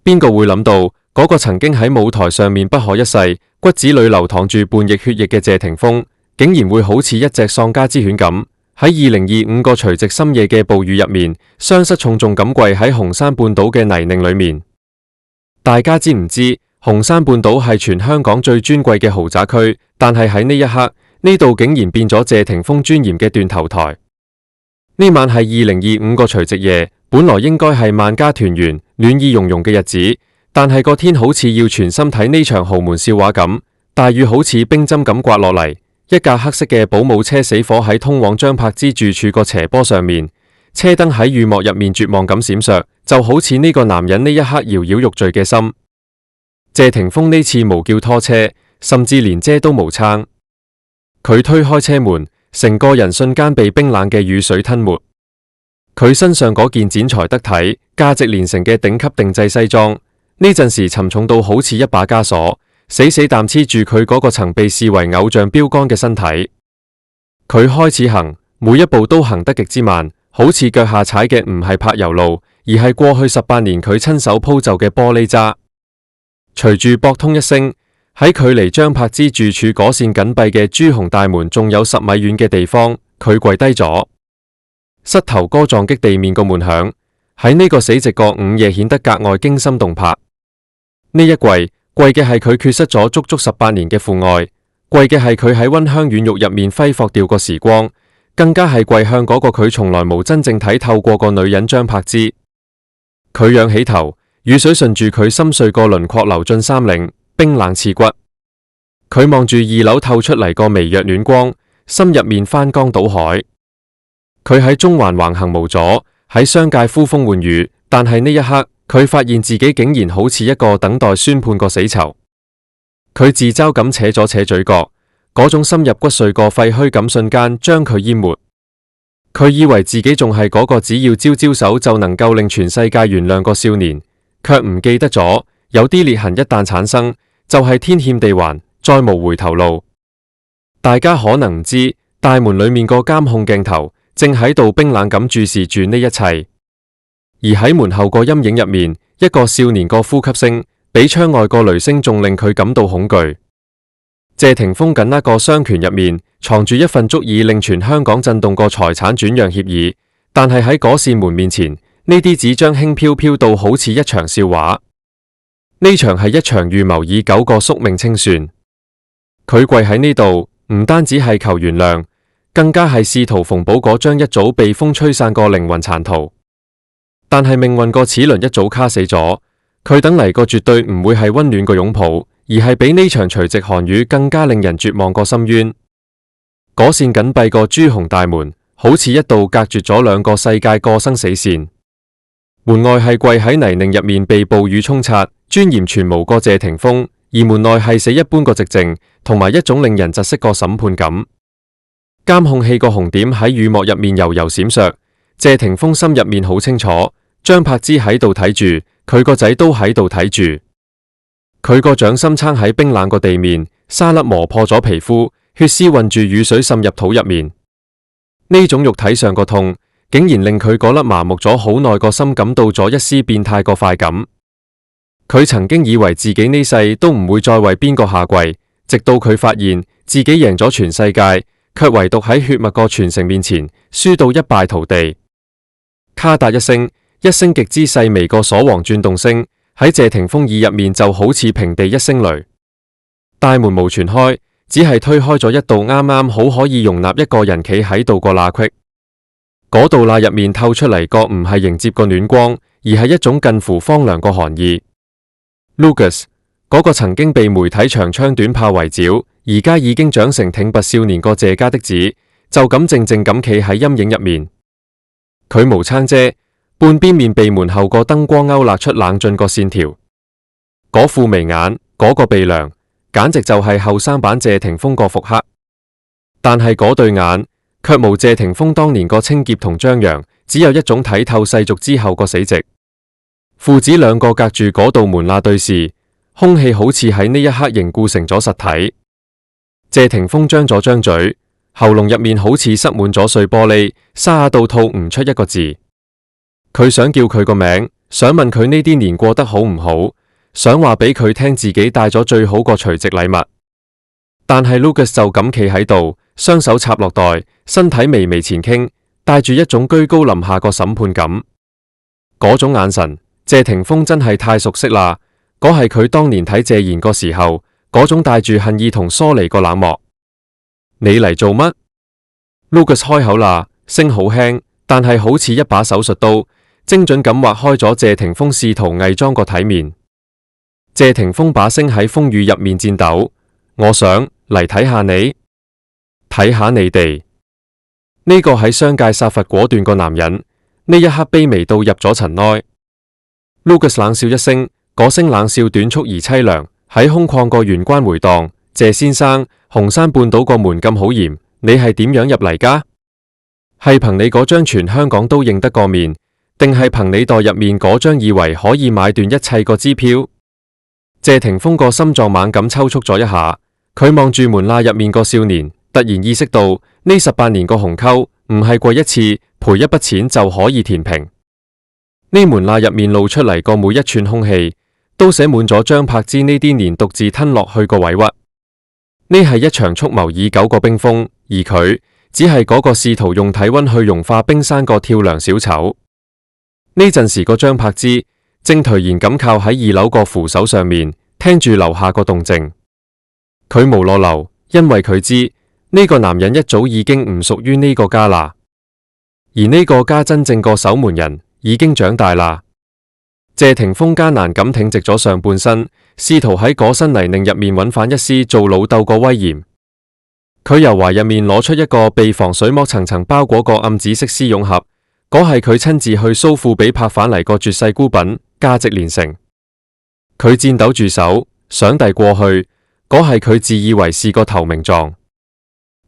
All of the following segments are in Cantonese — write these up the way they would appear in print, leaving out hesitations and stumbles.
邊個會諗到嗰個曾經喺舞台上面不可一世、骨子裏流淌住叛逆血液嘅謝霆鋒，竟然會好似一隻喪家之犬咁，喺2025個除夕深夜嘅暴雨入面，傷失重重咁跪喺紅山半島嘅泥濘裏面。大家知唔知紅山半島係全香港最尊貴嘅豪宅區？但係喺呢一刻，呢度竟然變咗謝霆鋒尊嚴嘅斷頭台。呢晚係2025個除夕夜，本來應該係萬家團圓、暖意融融嘅日子，但係個天好似要全心睇呢場豪門笑話咁，大雨好似冰針咁刮落嚟。一架黑色嘅保姆車死火喺通往張柏芝住處個斜坡上面，車燈喺雨幕入面絕望咁閃爍，就好似呢個男人呢一刻搖搖欲墜嘅心。謝霆鋒呢次無叫拖車，甚至連遮都無撐，佢推開車門，成個人瞬間被冰冷嘅雨水吞沒。佢身上嗰件剪裁得體、價值連城嘅頂級定製西裝，呢陣時沉重到好似一把枷鎖，死死啖黐住佢嗰個曾被視為偶像標杆嘅身體。佢開始行，每一步都行得極之慢，好似腳下踩嘅唔係柏油路，而係過去18年佢親手鋪就嘅玻璃渣。隨住博通一聲，喺距離張柏芝住處嗰扇緊閉嘅朱紅大門仲有10米遠嘅地方，佢跪低咗，膝頭哥撞擊地面個門響，喺呢個死寂個午夜顯得格外驚心動魄。呢一跪嘅係佢缺失咗足足18年嘅父愛，跪嘅係佢喺溫香軟玉入面揮霍掉個時光，更加係跪向嗰個佢從來冇真正睇透過個女人張柏芝。佢仰起頭，雨水順住佢深邃個輪廓流進衫領，冰冷刺骨。佢望住2樓透出嚟個微弱暖光，心入面翻江倒海。佢喺中環橫行無阻，喺商界呼風喚雨，但係呢一刻，佢發現自己竟然好似一個等待宣判個死囚。佢自嘲咁扯咗扯嘴角，嗰種深入骨髓個廢墟感瞬間將佢淹沒。佢以為自己仲係嗰個只要招招手就能夠令全世界原諒個少年，卻唔記得咗，有啲裂痕一旦產生，就係天欠地還，再無回頭路。大家可能唔知，大門裏面個監控鏡頭正喺度冰冷咁注視住呢一切，而喺門後個陰影入面，一個少年個呼吸聲比窗外個雷聲仲令佢感到恐懼。謝霆鋒緊握個雙拳入面藏住一份足以令全香港震動個財產轉讓協議，但係喺嗰扇門面前，呢啲紙張輕飄飄到好似一場笑話。呢場係一場預謀已久個宿命清算。佢跪喺呢度，唔單止係求原諒，更加係試圖縫補嗰張一早被風吹散個靈魂殘圖。但係命運個齒輪一早卡死咗，佢等嚟個絕對唔會係溫暖個擁抱，而係比呢場隨夕寒雨更加令人絕望個深淵。嗰扇緊閉個朱紅大門，好似一道隔絕咗兩個世界個生死線。門外係跪喺泥濘入面被暴雨沖刷、尊嚴全無個謝霆鋒，而門內係死一般個寂靜，同埋一種令人窒息個審判感。監控器個紅點喺雨幕入面悠悠閃爍，謝霆鋒心入面好清楚，張柏芝喺度睇住，佢個仔都喺度睇住。佢個掌心撐喺冰冷個地面，沙粒磨破咗皮膚，血絲混住雨水滲入肚入面。呢種肉體上個痛，竟然令佢嗰粒麻木咗好耐個心感到咗一絲變態個快感。佢曾經以為自己呢世都唔會再為邊個下跪，直到佢發現自己贏咗全世界，卻唯獨喺血脈個傳承面前輸到一敗塗地。咔嗒一聲，一聲極之細微個鎖簧轉動聲喺謝霆鋒耳入面就好似平地一聲雷。大門無全開，只係推開咗一道啱啱好可以容納一個人企喺度個罅隙。嗰道罅入面透出嚟個唔係迎接個暖光，而係一種近乎荒涼個寒意。Lucas 嗰個曾經被媒體長槍短炮圍剿，而家已經長成挺拔少年個謝家的子，就咁靜靜咁企喺陰影入面。佢無撐遮，半邊面被門後個燈光勾勒出冷峻個線條。嗰副眉眼，嗰個鼻梁，簡直就係後生版謝霆鋒個復刻。但係嗰對眼，卻無謝霆鋒當年個清潔同張揚，只有一種睇透世俗之後個死寂。父子兩個隔住嗰道門罅對視，空氣好似喺呢一刻凝固成咗實體。謝霆鋒張咗張嘴，喉嚨入面好似塞滿咗碎玻璃，沙啞到吐唔出一個字。佢想叫佢個名，想問佢呢啲年過得好唔好，想話俾佢聽自己帶咗最好個除夕禮物。但係 Lucas 就咁企喺度，雙手插落袋，身體微微前傾，帶住一種居高臨下個審判感。嗰種眼神，謝霆鋒真係太熟悉啦。嗰係佢當年睇謝賢個時候，嗰種帶住恨意同疏離個冷漠。你嚟做乜？ Lucas 開口啦，聲好輕，但係好似一把手術刀，精準咁劃開咗謝霆鋒試圖偽裝個體面。謝霆鋒把聲喺風雨入面顫抖，我想嚟睇下你，睇下你哋。呢個喺商界殺伐果斷個男人，呢一刻卑微到入咗塵埃。Lucas 冷笑一聲，嗰聲冷笑短促而淒涼，喺空曠個玄關回蕩。謝先生，紅山半島個門禁好嚴，你係點樣入嚟㗎？係憑你嗰張全香港都認得個面，定係憑你袋入面嗰張以為可以買斷一切個支票？謝霆鋒個心臟猛咁抽搐咗一下，佢望住門罅入面個少年，突然意識到呢18年個鴻溝唔係過一次賠一筆錢就可以填平。呢門罅入面露出嚟個每一寸空氣，都寫滿咗張柏芝呢啲年獨自吞落去個委屈。呢係一場蓄謀已久個冰封，而佢只係嗰個試圖用體溫去融化冰山個跳梁小丑。呢陣時個張柏芝正頹然咁靠喺2樓個扶手上面，聽住樓下個動靜。佢無落樓，因為佢知呢個男人一早已經唔屬於呢個家啦，而呢個家真正個守門人已經長大啦。謝霆鋒艱難咁挺直咗上半身，試圖喺嗰身泥濘入面揾返一絲做老豆個威嚴。佢由懷入面攞出一個被防水膜層層包裹個暗紫色絲絨盒，嗰係佢親自去蘇富比拍返嚟個絕世孤品，價值連城。佢顫抖住手，想遞過去，嗰係佢自以為是個投名狀。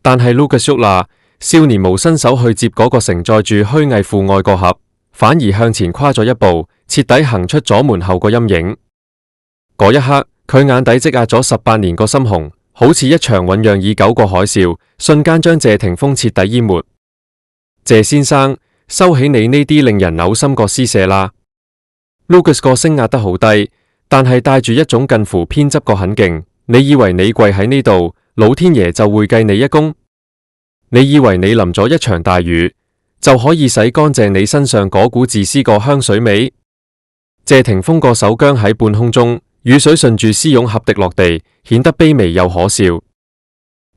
但係 Lucas 喐啦，少年無伸手去接嗰個承載住虛偽父愛個盒，反而向前跨咗一步，徹底行出咗門後個陰影。嗰一刻，佢眼底積壓咗18年個心紅，好似一場醞釀已久個海嘯，瞬間將謝霆鋒徹底淹沒。謝先生，收起你呢啲令人嘔心個施捨啦。Lucas 個聲壓得好低，但係帶住一種近乎偏執個狠勁。你以為你跪喺呢度，老天爺就會計你一功？你以為你淋咗一場大雨，就可以洗乾淨你身上嗰股自私個香水味？謝霆鋒個手僵喺半空中，雨水順住絲絨盒滴落地，顯得卑微又可笑。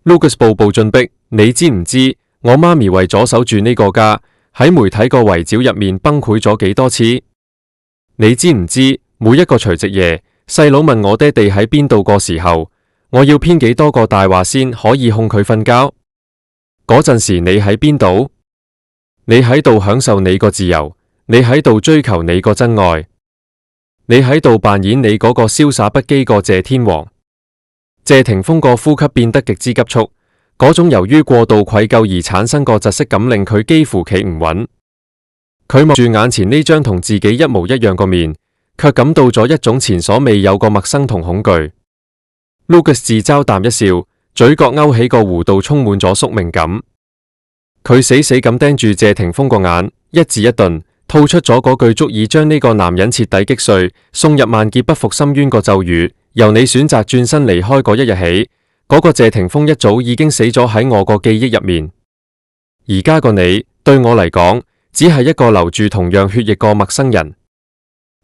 Lucas 步步進逼，你知唔知我媽咪為咗守住呢個家，喺媒體個圍剿入面崩潰咗幾多次？你知唔知每一個除夕夜，細佬問我爹地喺邊度個時候，我要編幾多個大話先可以哄佢瞓覺？嗰陣時你喺邊度？你喺度享受你個自由，你喺度追求你個真愛，你喺度扮演你嗰個瀟灑不羈個謝天王。謝霆鋒個呼吸變得極之急促，嗰種由於過度愧疚而產生個窒息感令佢幾乎企唔穩。佢望住眼前呢張同自己一模一樣個面，卻感到咗一種前所未有個陌生同恐懼。Lucas 自嘲淡一笑，嘴角勾起個弧度，充滿咗宿命感。佢死死咁盯住謝霆鋒個眼，一字一頓，吐出咗嗰句足以將呢個男人徹底擊碎、送入萬劫不復深淵個咒語。由你選擇轉身離開嗰一日起，嗰個謝霆鋒一早已經死咗喺我個記憶入面。而家個你對我嚟講，只係一個流住同樣血液個陌生人。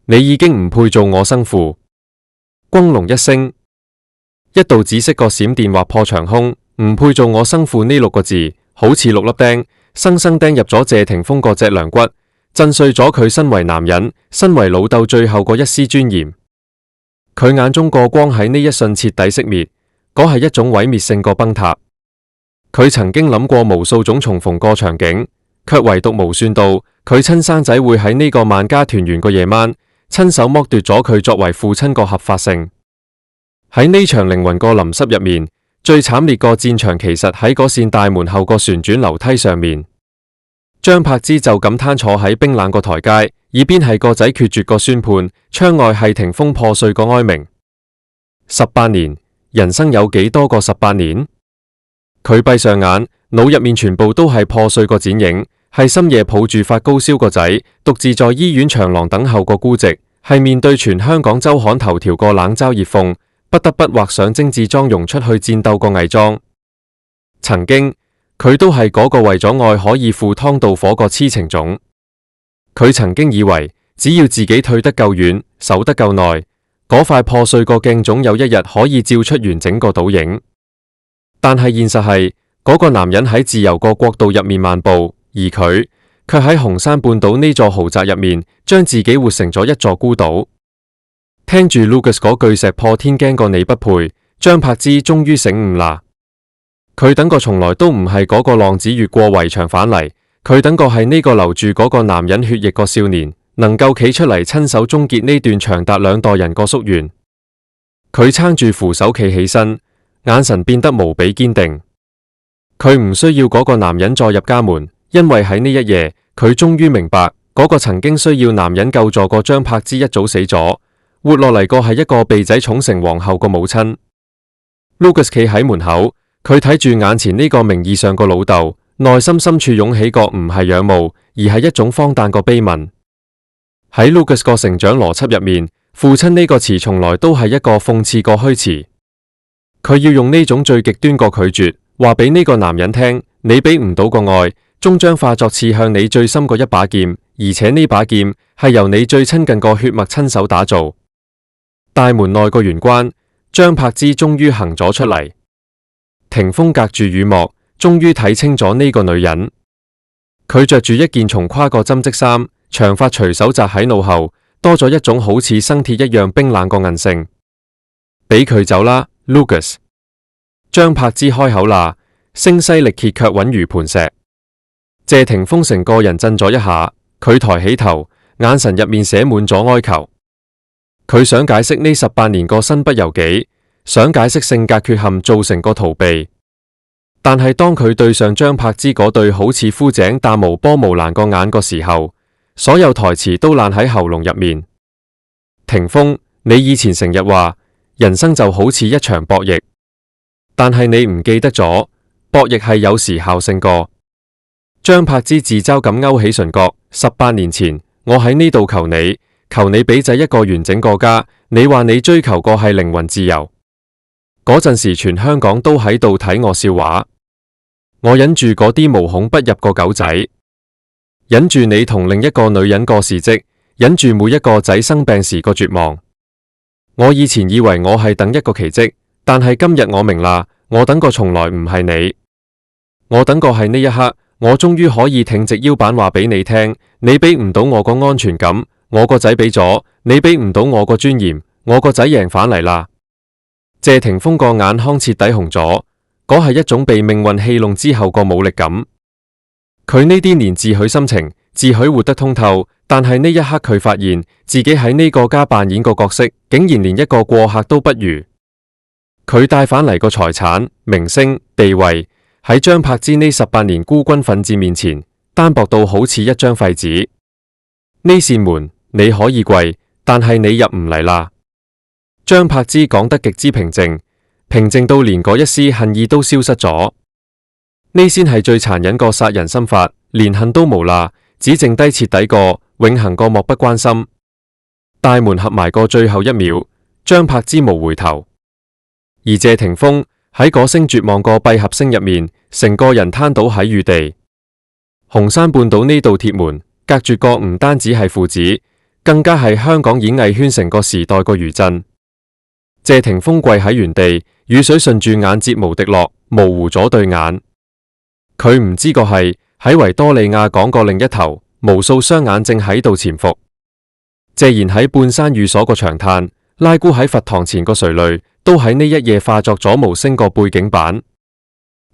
你已經唔配做我生父。轟隆一聲，一道紫色個閃電劃破長空，唔配做我生父呢6個字，好似6粒釘，生生釘入咗謝霆鋒個脊梁骨，震碎咗佢身為男人、身為老豆最後個一絲尊嚴。佢眼中個光喺呢一瞬徹底熄滅，嗰係一種毀滅性個崩塌。佢曾經諗過無數種重逢個場景，卻唯獨無算到佢親生仔會喺呢個萬家團圓個夜晚，親手剝奪咗佢作為父親個合法性。喺呢場靈魂個淋濕入面，最慘烈個戰場其實喺嗰扇大門後個旋轉樓梯上面。張柏芝就咁攤坐喺冰冷個台階，耳邊係個仔決絕個宣判，窗外係霆鋒破碎個哀鳴。18年，人生有幾多個18年？佢閉上眼，腦入面全部都係破碎個剪影，係深夜抱住發高燒個仔，獨自在醫院長廊等候個姑夕，係面對全香港週刊頭條個冷嘲熱諷，不得不畫上精緻妝容出去戰鬥個偽裝。曾經佢都係嗰個為咗愛可以赴湯蹈火個痴情種。佢曾經以為只要自己退得夠遠，守得夠耐，嗰塊破碎個鏡總有一日可以照出完整個倒影。但係現實係，嗰個男人喺自由個國度入面漫步，而佢卻喺紅山半島呢座豪宅入面，將自己活成咗一座孤島。聽住 Lucas 嗰句石破天驚個你不配，張柏芝終於醒悟啦。佢等個從來都唔係嗰個浪子越過圍牆返嚟，佢等個係呢個留住嗰個男人血液個少年，能夠企出嚟親手終結呢段長達2代人個夙願。佢撐住扶手企起身，眼神變得無比堅定。佢唔需要嗰個男人再入家門，因為喺呢一夜，佢終於明白嗰個曾經需要男人救助個張柏芝一早死咗，活落嚟個係一個被仔寵成皇后個母親。Lucas 企喺門口，佢睇住眼前呢個名義上個老豆，內心深處湧起個唔係仰慕，而係一種荒誕個悲憫。喺 Lucas 個成長邏輯入面，父親呢個詞從來都係一個諷刺個虛詞。佢要用呢種最極端個拒絕，話俾呢個男人聽，你俾唔到個愛，終將化作刺向你最深個一把劍，而且呢把劍係由你最親近個血脈親手打造。大門內個玄關，張柏芝終於行咗出嚟。霆鋒隔住雨幕，終於睇清咗呢個女人。佢着住一件松垮個針織衫，長髮隨手紮喺腦後，多咗一種好似生鐵一樣冰冷個韌性。俾佢走啦 ，Lucas。張柏芝開口啦，聲嘶力竭卻穩如磐石。謝霆鋒成個人震咗一下，佢抬起頭，眼神入面寫滿咗哀求。佢想解釋呢18年個身不由己，想解釋性格缺陷造成個逃避，但係當佢對上張柏芝嗰對好似枯井但無波無瀾個眼個時候，所有台詞都爛喺喉嚨入面。霆鋒，你以前成日話人生就好似一場博弈，但係你唔記得咗，博弈係有時效性個。張柏芝自嘲咁勾起唇角，18年前我喺呢度求你俾仔一個完整個家，你話你追求個係靈魂自由。嗰陣時全香港都喺度睇我笑話，我忍住嗰啲無孔不入個狗仔，忍住你同另一個女人個事蹟，忍住每一個仔生病時個絕望。我以前以為我係等一個奇蹟，但係今日我明啦，我等個從來唔係你，我等個係呢一刻，我終於可以挺直腰板話俾你聽，你俾唔到我個安全感，我個仔俾咗，你俾唔到我個尊嚴，我個仔贏返嚟啦。謝霆鋒個眼眶徹底紅咗，嗰係一種被命運戲弄之後個無力感。佢呢啲年自詡心情，自詡活得通透，但係呢一刻佢發現自己喺呢個家扮演個角色，竟然連一個過客都不如。佢帶返嚟個財產、名聲、地位，喺張柏芝呢18年孤軍奮戰面前，單薄到好似一張廢紙。呢扇門你可以跪，但係你入唔嚟啦。張柏芝講得極之平靜，平靜到連嗰一絲恨意都消失咗。呢先係最殘忍個殺人心法，連恨都無啦，只剩低徹底個永恆個漠不關心。大門合埋個最後一秒，張柏芝無回頭，而謝霆鋒喺嗰聲絕望個閉合聲入面，成個人攤倒喺雨地。紅山半島呢道鐵門隔絕個唔單止係父子，更加係香港演藝圈成個時代個餘震。謝霆鋒跪喺原地，雨水順住眼睫毛滴落，模糊咗對眼。佢唔知個係喺維多利亞港個另一頭，無數雙眼正喺度潛伏。謝賢喺半山寓所個長嘆，拉姑喺佛堂前個垂淚，都喺呢一夜化作咗無聲個背景板。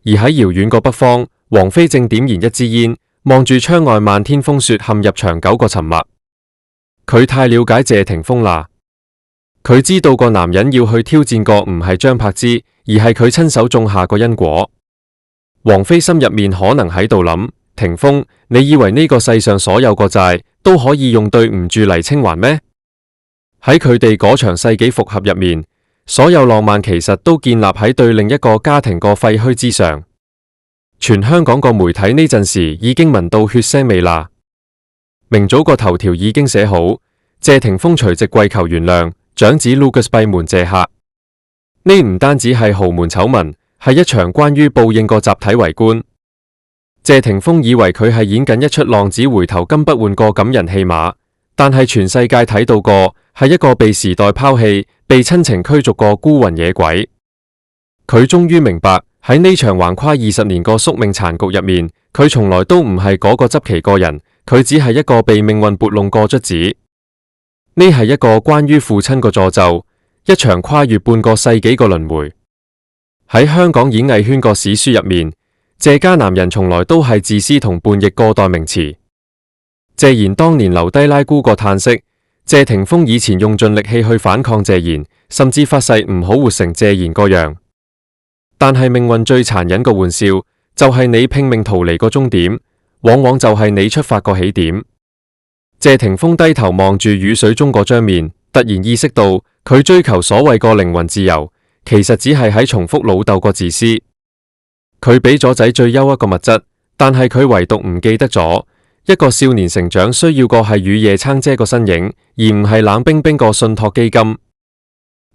而喺遙遠個北方，王菲正點燃一支煙，望住窗外漫天風雪，陷入長久個沉默。佢太了解謝霆鋒啦。佢知道個男人要去挑戰個唔係張柏芝，而係佢親手種下個因果。王菲心入面可能喺度諗：霆鋒，你以為呢個世上所有個債都可以用對唔住嚟清還咩？喺佢哋嗰場世紀復合入面，所有浪漫其實都建立喺對另一個家庭個廢墟之上。全香港個媒體呢陣時已經聞到血腥味啦。明早個頭條已經寫好，謝霆鋒隨即跪求原諒，長子 Lucas 閉門謝客。呢唔單止係豪門醜聞，係一場關於報應個集體圍觀。謝霆鋒以為佢係演緊一出浪子回頭金不換個感人戲碼，但係全世界睇到個係一個被時代拋棄、被親情驅逐個孤魂野鬼。佢終於明白喺呢場橫跨20年個宿命殘局入面，佢從來都唔係嗰個執旗個人，佢只係一個被命運撥弄個卒子。呢係一個關於父親個詛咒，一場跨越半個世紀個輪迴。喺香港演藝圈個史書入面，謝家男人從來都係自私同叛逆個代名詞。謝賢當年留低拉姑個嘆息，謝霆鋒以前用盡力氣去反抗謝賢，甚至發誓唔好活成謝賢個樣。但係命運最殘忍個玩笑，就係你拼命逃離個終點，往往就係你出發個起點。謝霆鋒低頭望住雨水中嗰張面，突然意識到佢追求所謂個靈魂自由，其實只係喺重複老豆個自私。佢俾咗仔最優一個物質，但係佢唯獨唔記得咗一個少年成長需要個係雨夜撐遮個身影，而唔係冷冰冰個信託基金。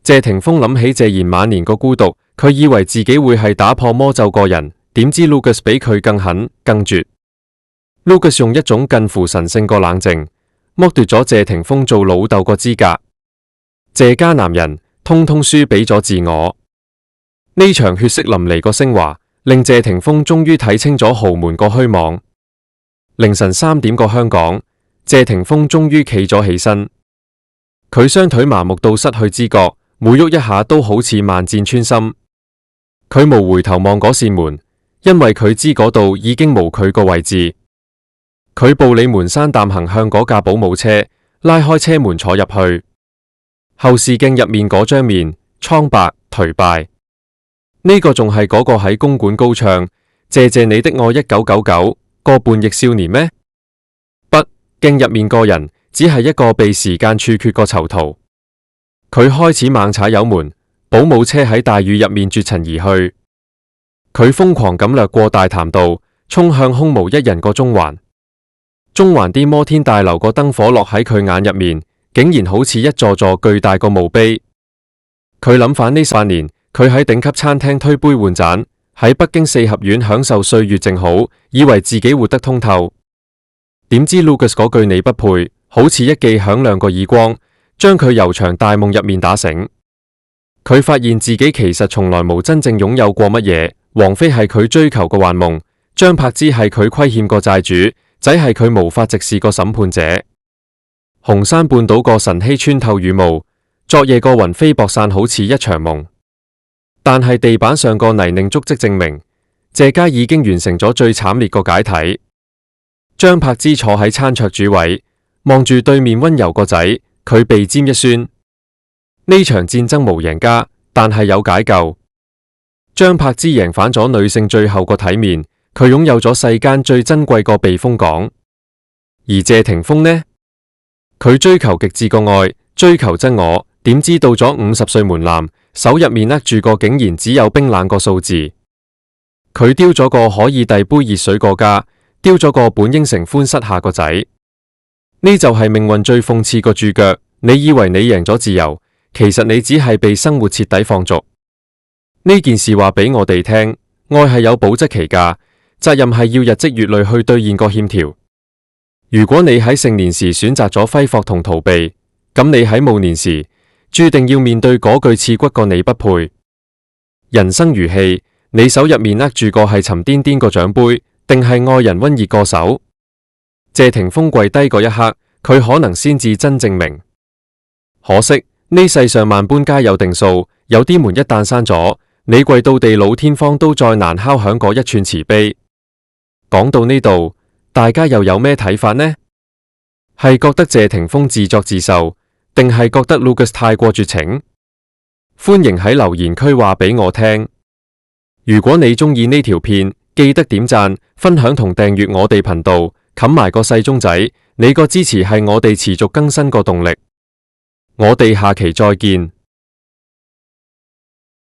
謝霆鋒諗起謝賢晚年個孤獨，佢以為自己會係打破魔咒個人，點知 Lucas 比佢更狠更絕。Lucas 用一種近乎神聖個冷靜，剝奪咗謝霆鋒做老豆個資格。謝家男人通通輸俾咗自我。呢場血色淋漓個升華，令謝霆鋒終於睇清咗豪門個虛妄。凌晨3點個香港，謝霆鋒終於企咗起身。佢雙腿麻木到失去知覺，每喐一下都好似萬箭穿心。佢冇回頭望嗰扇門，因為佢知嗰度已經冇佢個位置。佢步履蹣跚淡行向嗰架保姆車，拉開車門坐入去。後視鏡入面嗰張面蒼白頹敗，呢個仲係嗰個喺公館高唱謝謝你的愛1999個叛逆少年咩？不，鏡入面個人只係一個被時間處決個囚徒。佢開始猛踩油門，保姆車喺大雨入面絕塵而去。佢瘋狂咁掠過大潭道，衝向空無一人個中環。中環啲摩天大樓個燈火落喺佢眼入面，竟然好似一座座巨大個墓碑。佢諗返呢8年，佢喺頂級餐廳推杯換盞，喺北京四合院享受歲月靜好，以為自己活得通透。點知 Lucas 嗰句你不配，好似一記響亮個耳光，將佢由場大夢入面打醒。佢發現自己其實從來冇真正擁有過乜嘢，王菲係佢追求個幻夢，張柏芝係佢虧欠個債主，仔係佢無法直視個審判者。紅山半島個晨曦穿透雨霧，昨夜個雲飛薄散好似一場夢。但係地板上個泥濘足跡證明，謝家已經完成咗最慘烈個解體。張柏芝坐喺餐桌主位，望住對面溫柔個仔，佢鼻尖一酸。呢場戰爭無贏家，但係有解救。張柏芝贏返咗女性最後個體面，佢擁有咗世間最珍貴個避風港。而謝霆鋒呢？佢追求極致個愛，追求真我，點知到咗50歲門檻，手入面握住個竟然只有冰冷個數字。佢丟咗個可以遞杯熱水個家，丟咗個本應承歡膝下個仔。呢就係命運最諷刺個注腳。你以為你贏咗自由，其實你只係被生活徹底放逐。呢件事話俾我哋聽，愛係有保質期㗎，責任係要日積月累去兌現個欠條。如果你喺盛年時選擇咗揮霍同逃避，咁你喺暮年時注定要面對嗰句刺骨個你不配。人生如戲，你手入面握住個係沉甸甸個獎杯，定係愛人溫熱個手？謝霆鋒跪低嗰一刻，佢可能先至真正明。可惜呢世上萬般皆有定數，有啲門一旦閂咗，你跪到地老天荒都再難敲響嗰一串慈悲。講到呢度，大家又有咩睇法呢？係覺得謝霆鋒自作自受，定係覺得 Lucas 太過絕情？歡迎喺留言區話俾我聽。如果你鍾意呢條片，記得點讚、分享同訂閱我哋頻道，冚埋個細鐘仔，你個支持係我哋持續更新個動力。我哋下期再見。